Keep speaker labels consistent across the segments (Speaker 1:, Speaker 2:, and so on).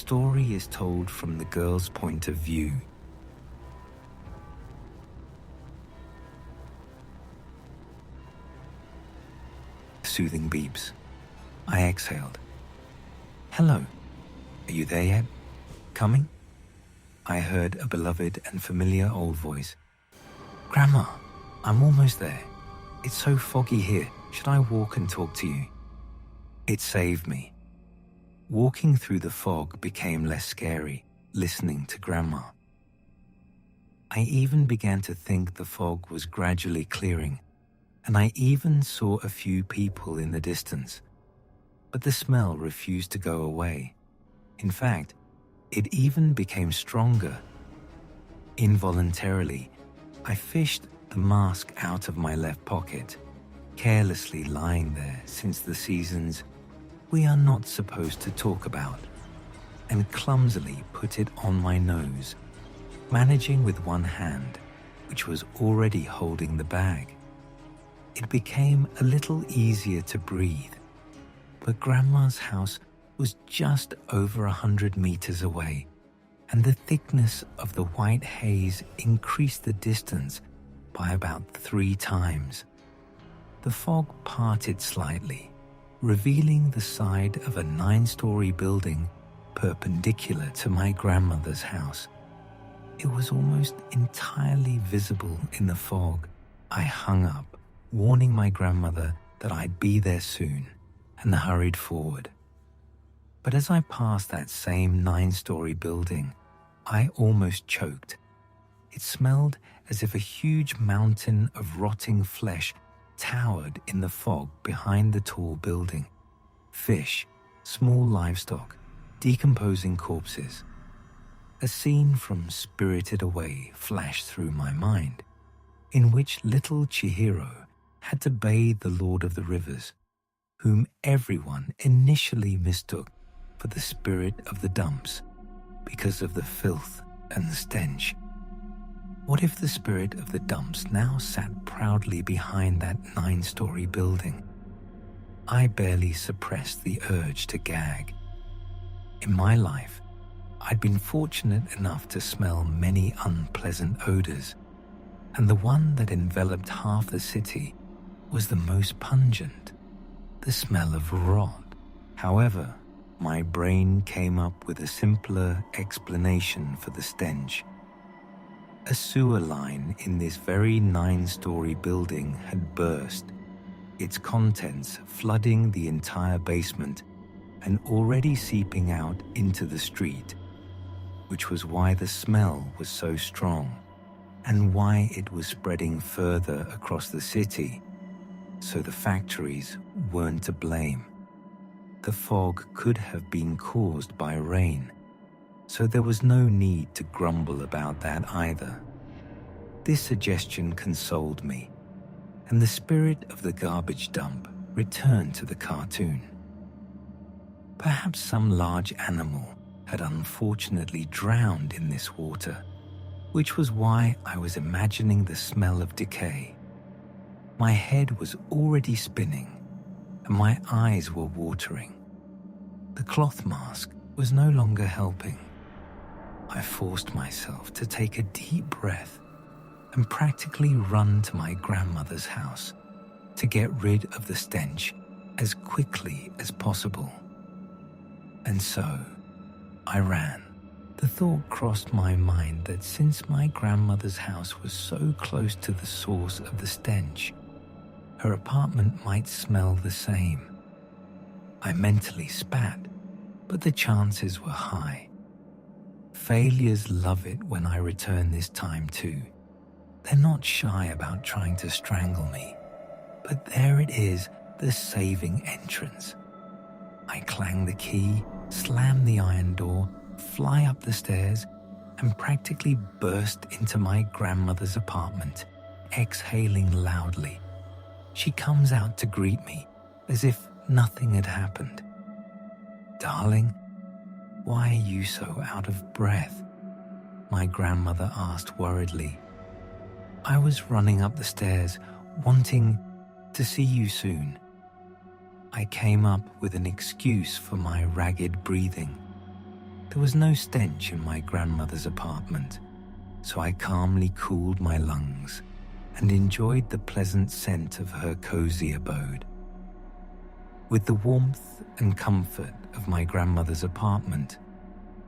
Speaker 1: story is told from the girl's point of view. Soothing beeps. I exhaled. Hello. Are you there yet? Coming? I heard a beloved and familiar old voice. Grandma, I'm almost there. It's so foggy here. Should I walk and talk to you? It saved me. Walking through the fog became less scary, listening to Grandma. I even began to think the fog was gradually clearing, and I even saw a few people in the distance. But the smell refused to go away. In fact, it even became stronger. Involuntarily, I fished the mask out of my left pocket, carelessly lying there since the seasons we are not supposed to talk about, and clumsily put it on my nose, managing with one hand, which was already holding the bag. It became a little easier to breathe, but Grandma's house was just over 100 meters away, and the thickness of the white haze increased the distance by about 3 times. The fog parted slightly, revealing the side of a 9-story building perpendicular to my grandmother's house. It was almost entirely visible in the fog. I hung up, warning my grandmother that I'd be there soon, and hurried forward. But as I passed that same 9-story building, I almost choked. It smelled as if a huge mountain of rotting flesh towered in the fog behind the tall building. Fish, small livestock, decomposing corpses. A scene from Spirited Away flashed through my mind, in which little Chihiro had to bathe the Lord of the Rivers, whom everyone initially mistook for the spirit of the dumps because of the filth and the stench. What if the spirit of the dumps now sat proudly behind that 9-story building? I barely suppressed the urge to gag. In my life, I'd been fortunate enough to smell many unpleasant odors, and the one that enveloped half the city was the most pungent, the smell of rot. However, my brain came up with a simpler explanation for the stench. A sewer line in this very 9-story building had burst, its contents flooding the entire basement and already seeping out into the street, which was why the smell was so strong and why it was spreading further across the city, so the factories weren't to blame. The fog could have been caused by rain, so there was no need to grumble about that either. This suggestion consoled me, and the spirit of the garbage dump returned to the cartoon. Perhaps some large animal had unfortunately drowned in this water, which was why I was imagining the smell of decay. My head was already spinning, and my eyes were watering. The cloth mask was no longer helping. I forced myself to take a deep breath and practically run to my grandmother's house to get rid of the stench as quickly as possible. And so, I ran. The thought crossed my mind that since my grandmother's house was so close to the source of the stench, her apartment might smell the same. I mentally spat, but the chances were high. Failures love it when I return this time too. They're not shy about trying to strangle me, but there it is, the saving entrance. I clang the key, slam the iron door, fly up the stairs, and practically burst into my grandmother's apartment, exhaling loudly. She comes out to greet me as if nothing had happened. Darling, why are you so out of breath? My grandmother asked worriedly. I was running up the stairs, wanting to see you soon. I came up with an excuse for my ragged breathing. There was no stench in my grandmother's apartment, so I calmly cooled my lungs and enjoyed the pleasant scent of her cozy abode. With the warmth and comfort of my grandmother's apartment,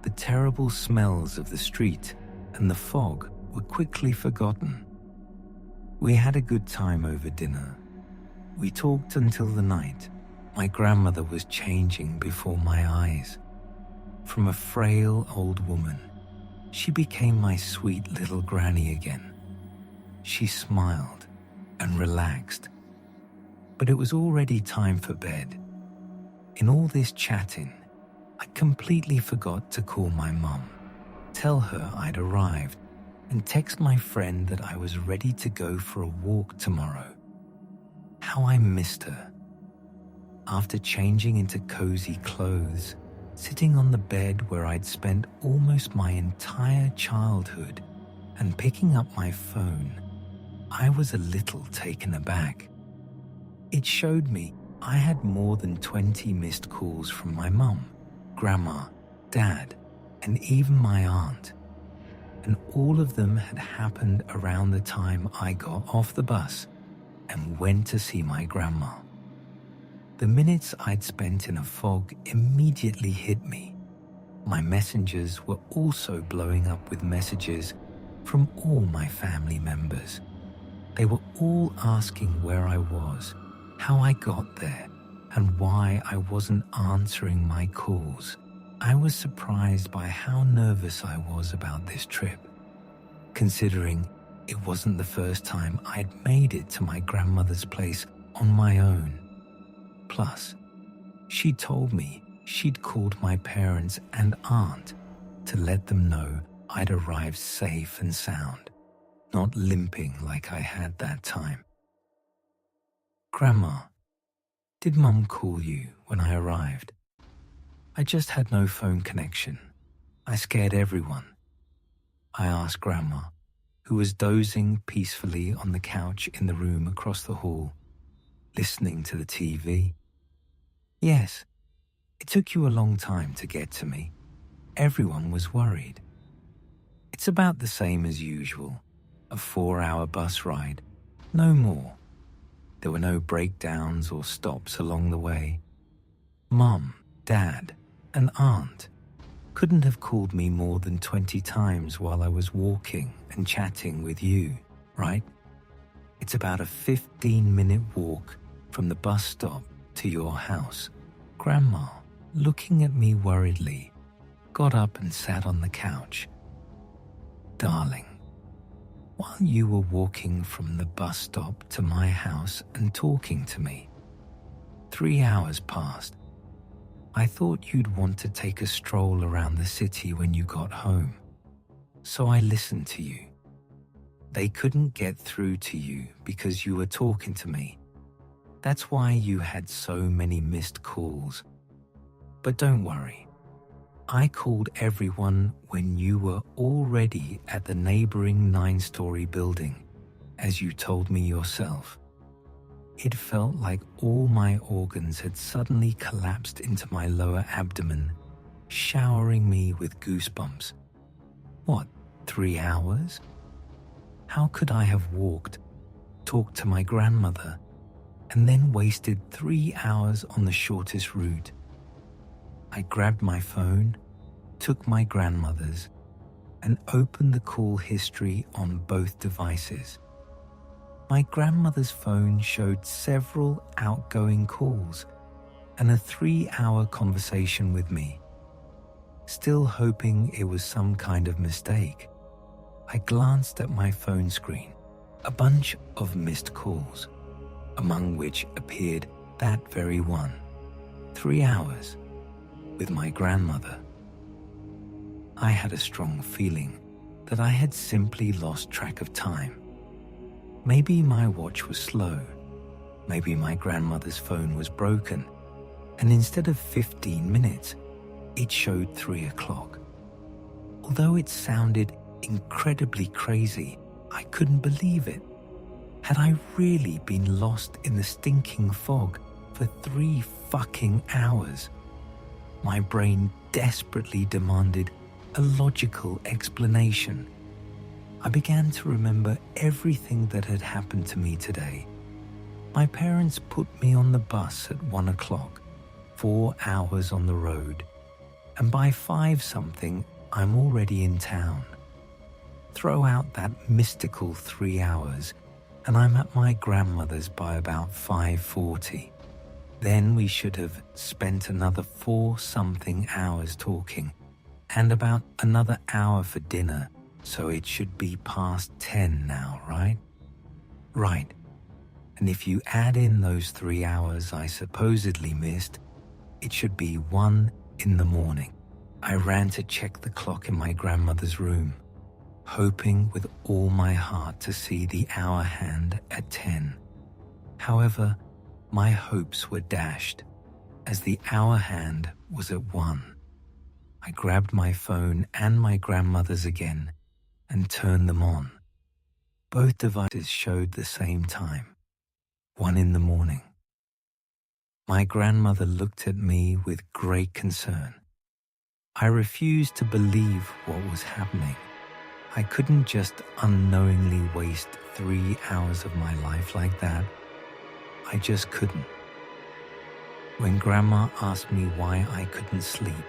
Speaker 1: the terrible smells of the street and the fog were quickly forgotten. We had a good time over dinner. We talked until the night. My grandmother was changing before my eyes. From a frail old woman, she became my sweet little granny again. She smiled and relaxed, but it was already time for bed. In all this chatting, I completely forgot to call my mum, tell her I'd arrived, and text my friend that I was ready to go for a walk tomorrow. How I missed her. After changing into cozy clothes, sitting on the bed where I'd spent almost my entire childhood, and picking up my phone, I was a little taken aback. It showed me I had more than 20 missed calls from my mum, grandma, dad, and even my aunt. And all of them had happened around the time I got off the bus and went to see my grandma. The minutes I'd spent in a fog immediately hit me. My messengers were also blowing up with messages from all my family members. They were all asking where I was, how I got there, and why I wasn't answering my calls. I was surprised by how nervous I was about this trip, considering it wasn't the first time I'd made it to my grandmother's place on my own. Plus, she told me she'd called my parents and aunt to let them know I'd arrived safe and sound, not limping like I had that time. Grandma, did Mum call you when I arrived? I just had no phone connection. I scared everyone. I asked Grandma, who was dozing peacefully on the couch in the room across the hall, listening to the TV. Yes, it took you a long time to get to me. Everyone was worried. It's about the same as usual, a 4-hour bus ride, no more. There were no breakdowns or stops along the way. Mum, Dad, and Aunt couldn't have called me more than 20 times while I was walking and chatting with you, right? It's about a 15-minute walk from the bus stop to your house. Grandma, looking at me worriedly, got up and sat on the couch. Darling, while you were walking from the bus stop to my house and talking to me, 3 hours passed. I thought you'd want to take a stroll around the city when you got home, so I listened to you. They couldn't get through to you because you were talking to me. That's why you had so many missed calls. But don't worry, I called everyone when you were already at the neighboring 9-story building, as you told me yourself. It felt like all my organs had suddenly collapsed into my lower abdomen, showering me with goosebumps. What, 3 hours? How could I have walked, talked to my grandmother, and then wasted 3 hours on the shortest route? I grabbed my phone, took my grandmother's, and opened the call history on both devices. My grandmother's phone showed several outgoing calls and a 3-hour conversation with me. Still hoping it was some kind of mistake, I glanced at my phone screen, a bunch of missed calls, among which appeared that very one, 3 hours, with my grandmother. I had a strong feeling that I had simply lost track of time. Maybe my watch was slow. Maybe my grandmother's phone was broken, and instead of 15 minutes, it showed 3 o'clock. Although it sounded incredibly crazy, I couldn't believe it. Had I really been lost in the stinking fog for 3 fucking hours? My brain desperately demanded a logical explanation. I began to remember everything that had happened to me today. My parents put me on the bus at 1 o'clock, 4 hours on the road, and by 5 something, I'm already in town. Throw out that mystical 3 hours, and I'm at my grandmother's by about 5:40. Then we should have spent another 4 something hours talking, and about another hour for dinner, so it should be past 10 now, right? Right. And if you add in those 3 hours I supposedly missed, it should be 1 in the morning. I ran to check the clock in my grandmother's room, hoping with all my heart to see the hour hand at 10. However, my hopes were dashed, as the hour hand was at 1. I grabbed my phone and my grandmother's again and turned them on. Both devices showed the same time, 1 in the morning. My grandmother looked at me with great concern. I refused to believe what was happening. I couldn't just unknowingly waste 3 hours of my life like that. I just couldn't. When Grandma asked me why I couldn't sleep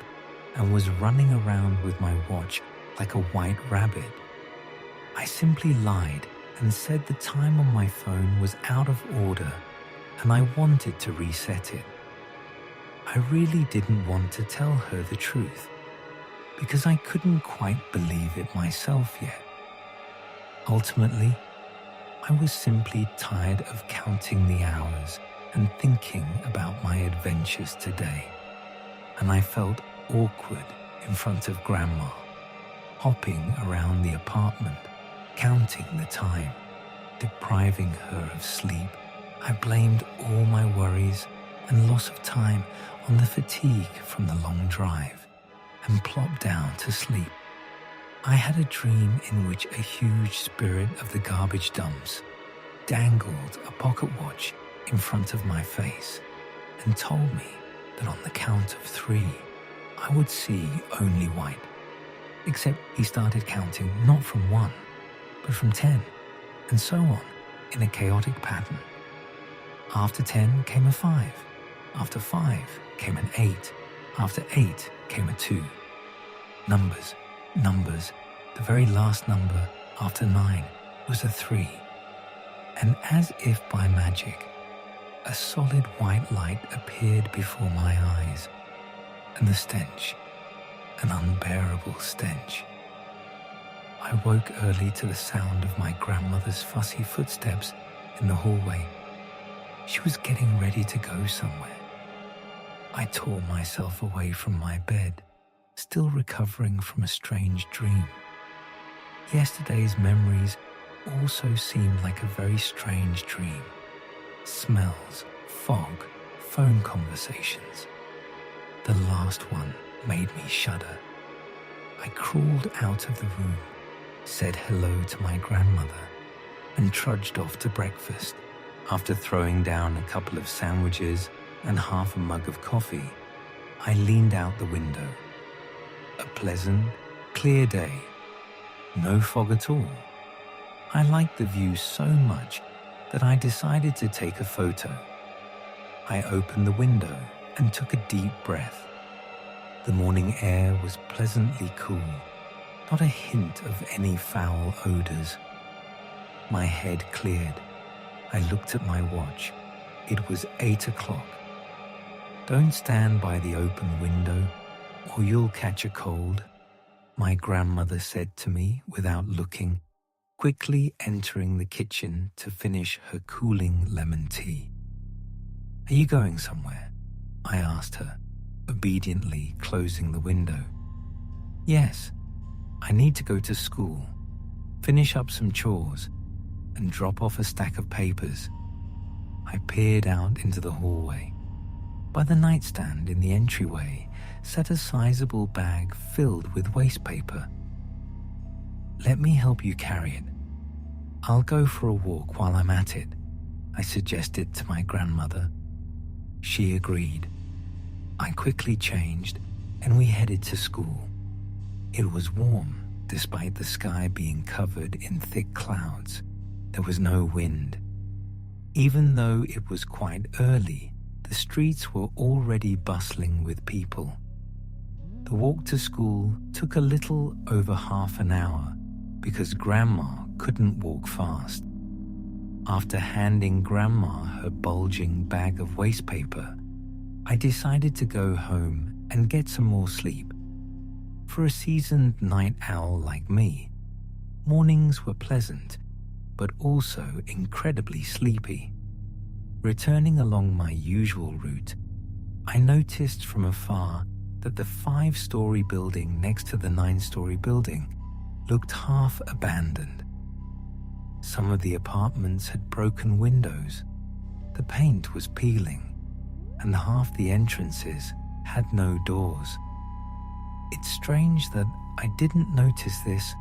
Speaker 1: and was running around with my watch like a white rabbit, I simply lied and said the time on my phone was out of order and I wanted to reset it. I really didn't want to tell her the truth because I couldn't quite believe it myself yet. Ultimately, I was simply tired of counting the hours and thinking about my adventures today, and I felt awkward in front of Grandma, hopping around the apartment, counting the time, depriving her of sleep. I blamed all my worries and loss of time on the fatigue from the long drive and plopped down to sleep. I had a dream in which a huge spirit of the garbage dumps dangled a pocket watch in front of my face and told me that on the count of 3, I would see only white. Except he started counting not from 1, but from 10, and so on in a chaotic pattern. After 10 came a 5. After 5 came an 8. After 8 came a 2. Numbers, numbers. The very last number after 9 was a 3. And as if by magic, a solid white light appeared before my eyes, and the stench, an unbearable stench. I woke early to the sound of my grandmother's fussy footsteps in the hallway. She was getting ready to go somewhere. I tore myself away from my bed, still recovering from a strange dream. Yesterday's memories also seemed like a very strange dream. Smells, fog, phone conversations. The last one made me shudder. I crawled out of the room, said hello to my grandmother, and trudged off to breakfast. After throwing down a couple of sandwiches and half a mug of coffee, I leaned out the window. A pleasant, clear day. No fog at all. I liked the view so much that I decided to take a photo. I opened the window and took a deep breath. The morning air was pleasantly cool, not a hint of any foul odors. My head cleared. I looked at my watch. It was 8 o'clock. Don't stand by the open window or you'll catch a cold, my grandmother said to me without looking, quickly entering the kitchen to finish her cooling lemon tea. Are you going somewhere? I asked her, obediently closing the window. Yes, I need to go to school, finish up some chores, and drop off a stack of papers. I peered out into the hallway. By the nightstand in the entryway sat a sizable bag filled with waste paper. Let me help you carry it. I'll go for a walk while I'm at it, I suggested to my grandmother. She agreed. I quickly changed and we headed to school. It was warm, despite the sky being covered in thick clouds. There was no wind. Even though it was quite early, the streets were already bustling with people. The walk to school took a little over half an hour because Grandma couldn't walk fast. After handing Grandma her bulging bag of waste paper, I decided to go home and get some more sleep. For a seasoned night owl like me, mornings were pleasant, but also incredibly sleepy. Returning along my usual route, I noticed from afar that the 5-story building next to the 9-story building looked half abandoned. Some of the apartments had broken windows, the paint was peeling, and half the entrances had no doors. It's strange that I didn't notice this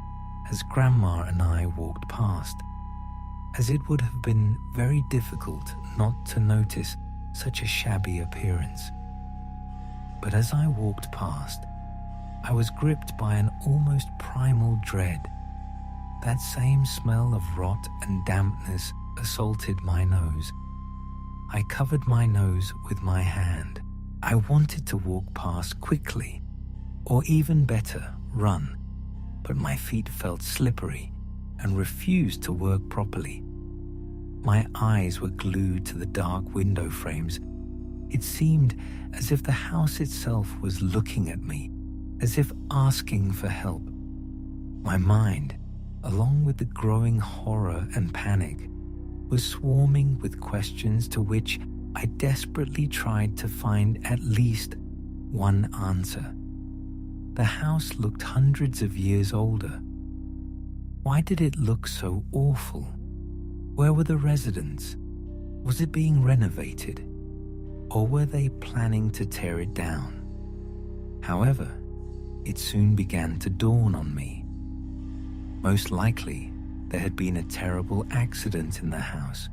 Speaker 1: as Grandma and I walked past, as it would have been very difficult not to notice such a shabby appearance. But as I walked past, I was gripped by an almost primal dread. That same smell of rot and dampness assaulted my nose. I covered my nose with my hand. I wanted to walk past quickly, or even better, run, but my feet felt slippery and refused to work properly. My eyes were glued to the dark window frames. It seemed as if the house itself was looking at me, as if asking for help. My mind, along with the growing horror and panic, was swarming with questions to which I desperately tried to find at least one answer. The house looked hundreds of years older. Why did it look so awful? Where were the residents? Was it being renovated? Or were they planning to tear it down? However, it soon began to dawn on me. Most likely, there had been a terrible accident in the house.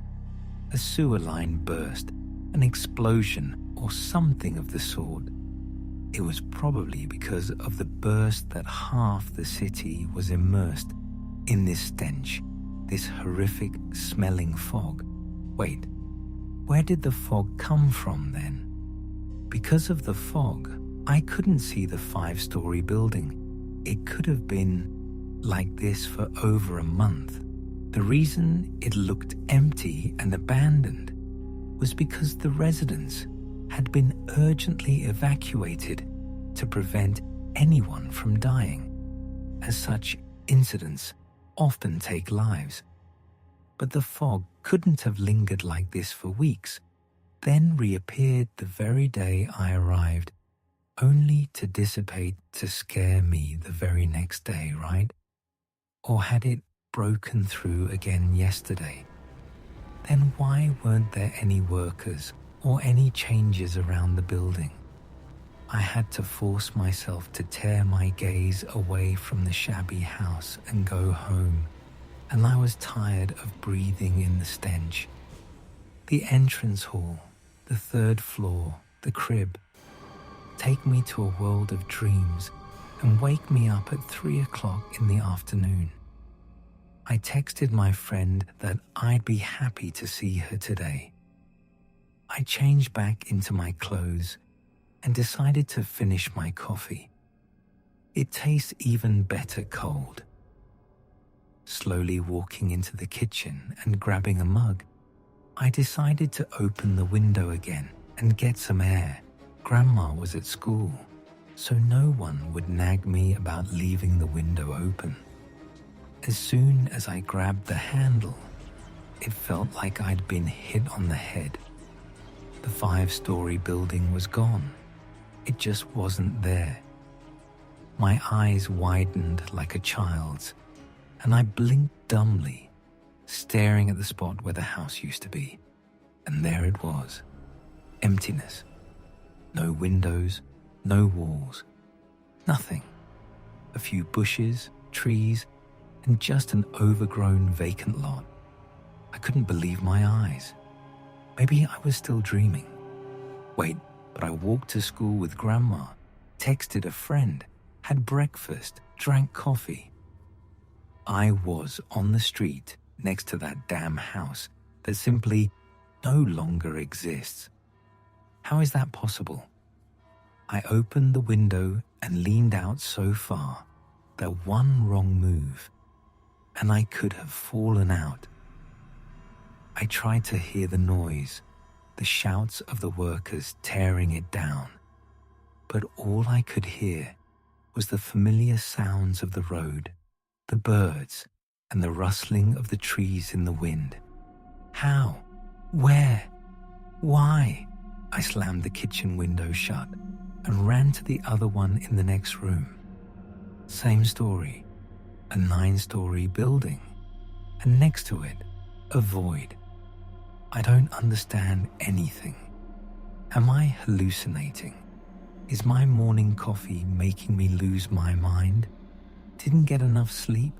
Speaker 1: A sewer line burst, an explosion, or something of the sort. It was probably because of the burst that half the city was immersed in this stench, this horrific smelling fog. Wait, where did the fog come from then? Because of the fog, I couldn't see the 5-story building. It could have been like this for over a month. The reason it looked empty and abandoned was because the residents had been urgently evacuated to prevent anyone from dying. As such, incidents often take lives. But the fog couldn't have lingered like this for weeks, then reappeared the very day I arrived, only to dissipate to scare me the very next day, right? Or had it broken through again yesterday? Then why weren't there any workers or any changes around the building? I had to force myself to tear my gaze away from the shabby house and go home, and I was tired of breathing in the stench. The entrance hall, the 3rd floor, the crib. Take me to a world of dreams and wake me up at 3 o'clock in the afternoon. I texted my friend that I'd be happy to see her today. I changed back into my clothes and decided to finish my coffee. It tastes even better cold. Slowly walking into the kitchen and grabbing a mug, I decided to open the window again and get some air. Grandma was at school, so no one would nag me about leaving the window open. As soon as I grabbed the handle, it felt like I'd been hit on the head. The 5-story building was gone. It just wasn't there. My eyes widened like a child's, and I blinked dumbly, staring at the spot where the house used to be. And there it was. Emptiness. No windows, no walls. Nothing. A few bushes, trees, and just an overgrown vacant lot. I couldn't believe my eyes. Maybe I was still dreaming. Wait, but I walked to school with Grandma, texted a friend, had breakfast, drank coffee. I was on the street next to that damn house that simply no longer exists. How is that possible? I opened the window and leaned out so far that one wrong move and I could have fallen out. I tried to hear the noise, the shouts of the workers tearing it down, but all I could hear was the familiar sounds of the road, the birds, and the rustling of the trees in the wind. How? Where? Why? I slammed the kitchen window shut and ran to the other one in the next room. Same story, a 9-story building, and next to it, a void. I don't understand anything. Am I hallucinating? Is my morning coffee making me lose my mind? Didn't get enough sleep?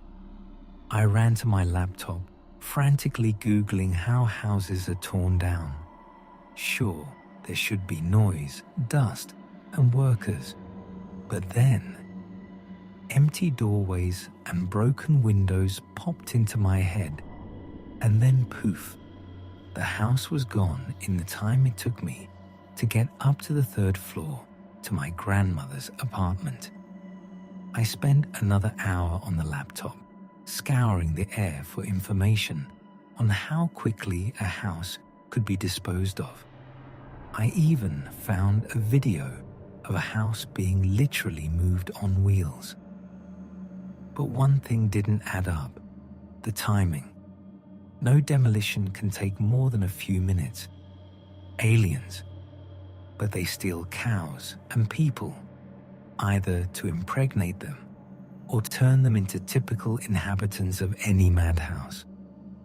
Speaker 1: I ran to my laptop, frantically Googling how houses are torn down. Sure, there should be noise, dust, and workers. But then, empty doorways and broken windows popped into my head. And then poof, the house was gone in the time it took me to get up to the 3rd floor to my grandmother's apartment. I spent another hour on the laptop, scouring the air for information on how quickly a house could be disposed of. I even found a video of a house being literally moved on wheels. But one thing didn't add up: the timing. No demolition can take more than a few minutes. Aliens. But they steal cows and people, either to impregnate them or turn them into typical inhabitants of any madhouse.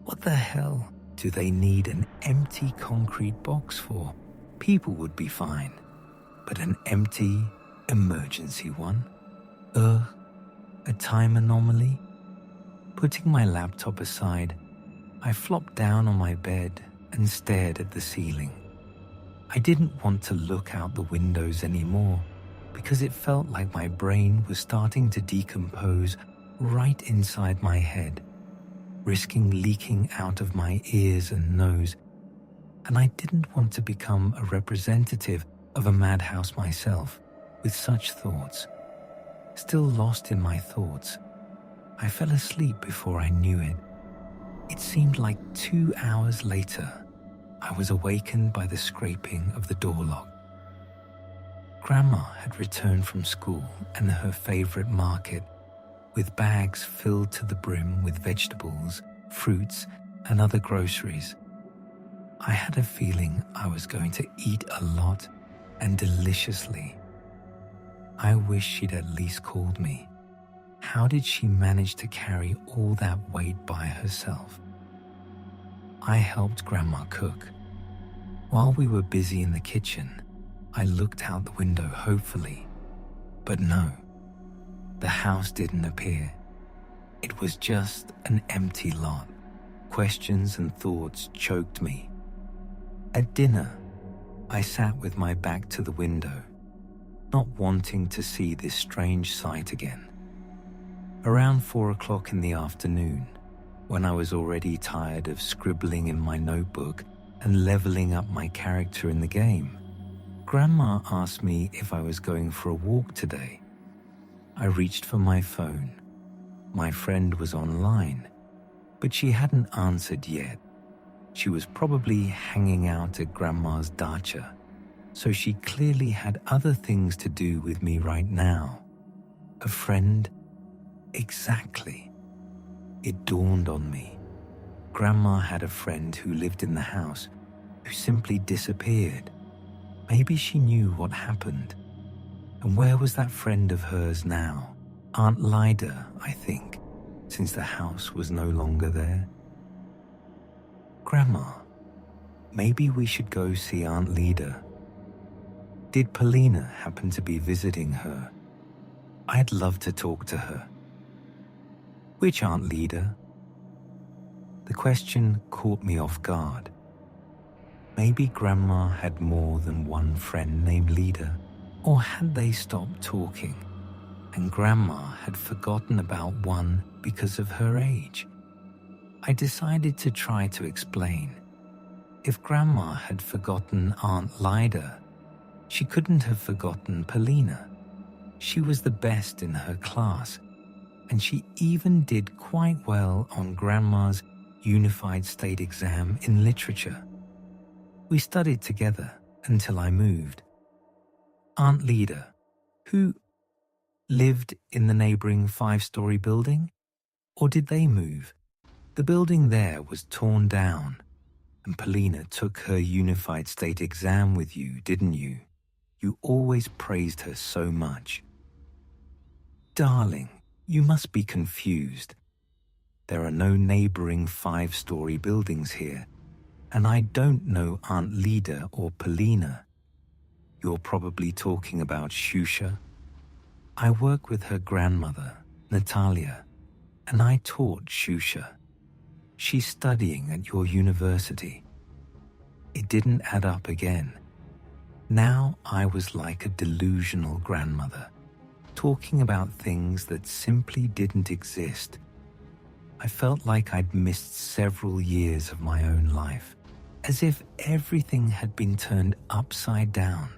Speaker 1: What the hell do they need an empty concrete box for? People would be fine, but an empty emergency one? A time anomaly? Putting my laptop aside, I flopped down on my bed and stared at the ceiling. I didn't want to look out the windows anymore because it felt like my brain was starting to decompose right inside my head, risking leaking out of my ears and nose. And I didn't want to become a representative of a madhouse myself with such thoughts. Still lost in my thoughts, I fell asleep before I knew it. It seemed like 2 hours later, I was awakened by the scraping of the door lock. Grandma had returned from school and her favorite market, with bags filled to the brim with vegetables, fruits, and other groceries. I had a feeling I was going to eat a lot and deliciously. I wish she'd at least called me. How did she manage to carry all that weight by herself? I helped Grandma cook. While we were busy in the kitchen, I looked out the window hopefully. But no, the house didn't appear. It was just an empty lot. Questions and thoughts choked me. At dinner, I sat with my back to the window, not wanting to see this strange sight again. Around 4 o'clock in the afternoon, when I was already tired of scribbling in my notebook and leveling up my character in the game, Grandma asked me if I was going for a walk today. I reached for my phone. My friend was online, but she hadn't answered yet. She was probably hanging out at Grandma's dacha, so she clearly had other things to do with me right now. A friend? Exactly. It dawned on me. Grandma had a friend who lived in the house who simply disappeared. Maybe she knew what happened. And where was that friend of hers now? Aunt Lyda, I think, since the house was no longer there. Grandma, maybe we should go see Aunt Lyda. Did Polina happen to be visiting her? I'd love to talk to her. Which Aunt Lyda? The question caught me off guard. Maybe Grandma had more than one friend named Lida, or had they stopped talking and Grandma had forgotten about one because of her age? I decided to try to explain. If Grandma had forgotten Aunt Lida, she couldn't have forgotten Polina. She was the best in her class, and she even did quite well on Grandma's Unified State exam in literature. We studied together until I moved. Aunt Lida, who lived in the neighboring 5-story building? Or did they move? The building there was torn down, and Polina took her Unified State exam with you, didn't you? You always praised her so much. Darling, you must be confused. There are no neighboring 5-story buildings here, and I don't know Aunt Lida or Polina. You're probably talking about Shusha. I work with her grandmother, Natalia, and I taught Shusha. She's studying at your university. It didn't add up again. Now I was like a delusional grandmother, talking about things that simply didn't exist. I felt like I'd missed several years of my own life, as if everything had been turned upside down,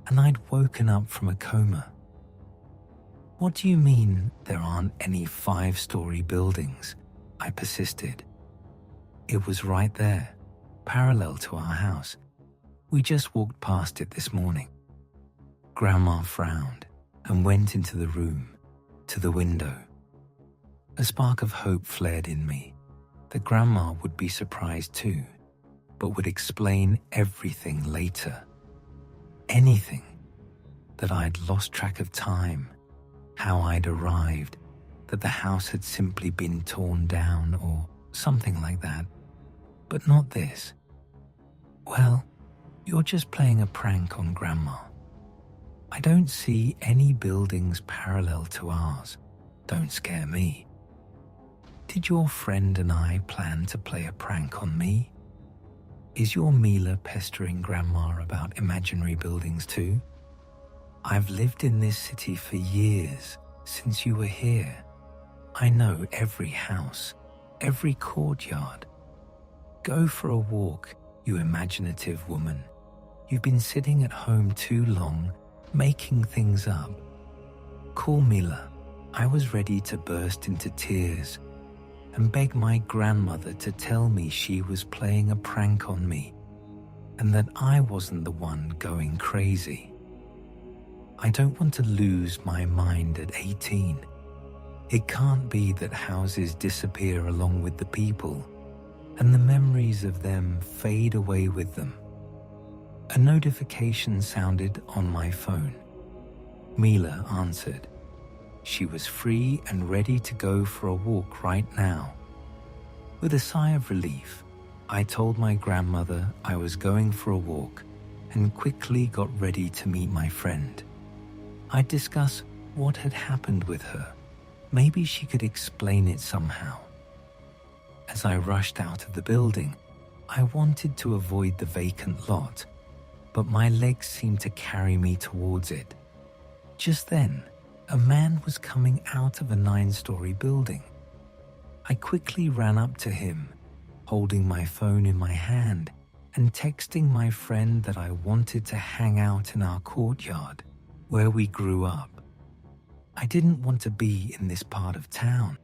Speaker 1: and I'd woken up from a coma. What do you mean there aren't any 5-story buildings? I persisted. It was right there, parallel to our house. We just walked past it this morning. Grandma frowned and went into the room, to the window. A spark of hope flared in me that Grandma would be surprised too, but would explain everything later. Anything. That I'd lost track of time, how I'd arrived, that the house had simply been torn down or something like that. But not this. Well, you're just playing a prank on Grandma. I don't see any buildings parallel to ours. Don't scare me. Did your friend and I plan to play a prank on me? Is your Mila pestering Grandma about imaginary buildings too? I've lived in this city for years, since you were here. I know every house, every courtyard. Go for a walk, you imaginative woman. You've been sitting at home too long, making things up. Call Mila. I was ready to burst into tears and beg my grandmother to tell me she was playing a prank on me and that I wasn't the one going crazy. I don't want to lose my mind at 18. It can't be that houses disappear along with the people and the memories of them fade away with them. A notification sounded on my phone. Mila answered. She was free and ready to go for a walk right now. With a sigh of relief, I told my grandmother I was going for a walk and quickly got ready to meet my friend. I'd discuss what had happened with her. Maybe she could explain it somehow. As I rushed out of the building, I wanted to avoid the vacant lot, but my legs seemed to carry me towards it. Just then, a man was coming out of a 9-story building. I quickly ran up to him, holding my phone in my hand and texting my friend that I wanted to hang out in our courtyard, where we grew up. I didn't want to be in this part of town,